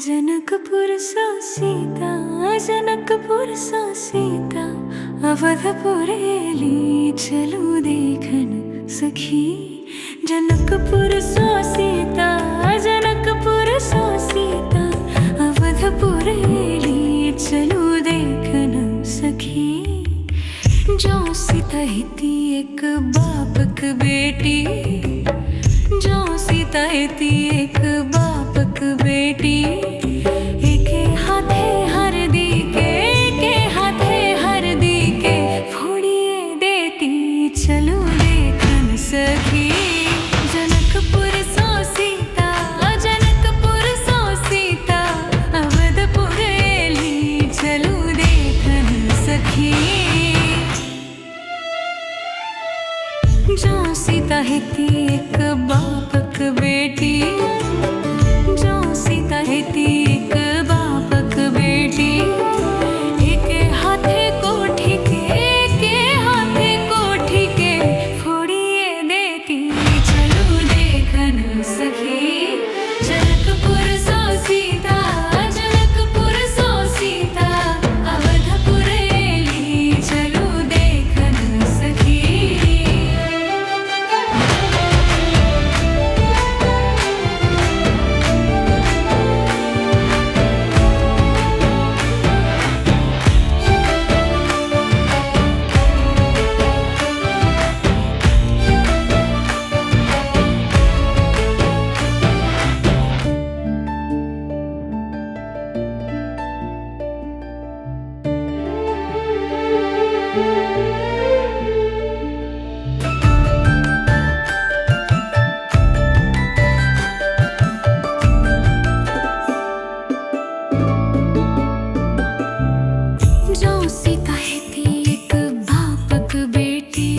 जनकपुर सा सीता, जनकपुर सा सीता, अवधपुर एली चलू देखन सखी। जनकपुर सा सीता, जनकपुर सा सीता, अवधपुर एली चलू देखन सखी। जो सीता हिती एक बापक बेटी, जो सीता हिती एक बापक बेटी, एके हाथे हरदी के, एके हाथे हरदी के, फोड़िए देती चलू देखन सखी। जनकपुर सो सीता, जनकपुर सो सीता, अवधपुर एली चलू देखन सखी। जो सीता हिती एक बापक बेटी, जो सीता हिती एक बापक बेटी, एके हाथे कोठी के, एके हाथे कोठी के, फोड़िए देती चलू देखन सखी। जनकपुर सो सीता, जनकपुर सो सीता, अवधपुर एली चलू देखन सखी। जो सीता हिती एक बापक बेटी,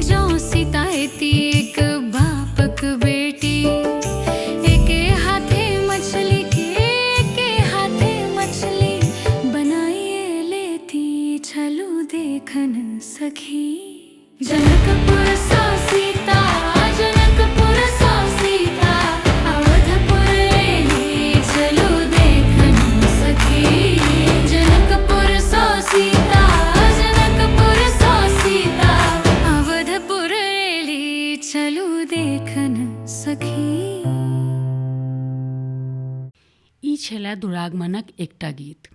जो सीता हिती एक बापक बेटी, एके हाथे मछली के, एके हाथे मछली बनाइए लेती चलू देखन सखी। जनकपुर सो सीता, जनकपुर सो सीता, अवधपुर एली चलू देखन सखी। जनकपुर सो सीता, जनकपुर सो सीता, अवधपुर एली चलू देखन सखी। ई छला दुरागमनक एकटा गीत।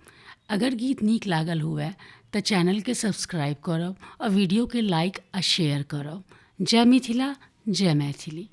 अगर गीत नीक लागल हुए तऽ चैनल के सब्सक्राइब करब और वीडियो के लाइक आ शेयर करब। जय मिथिला, जय मैथिली।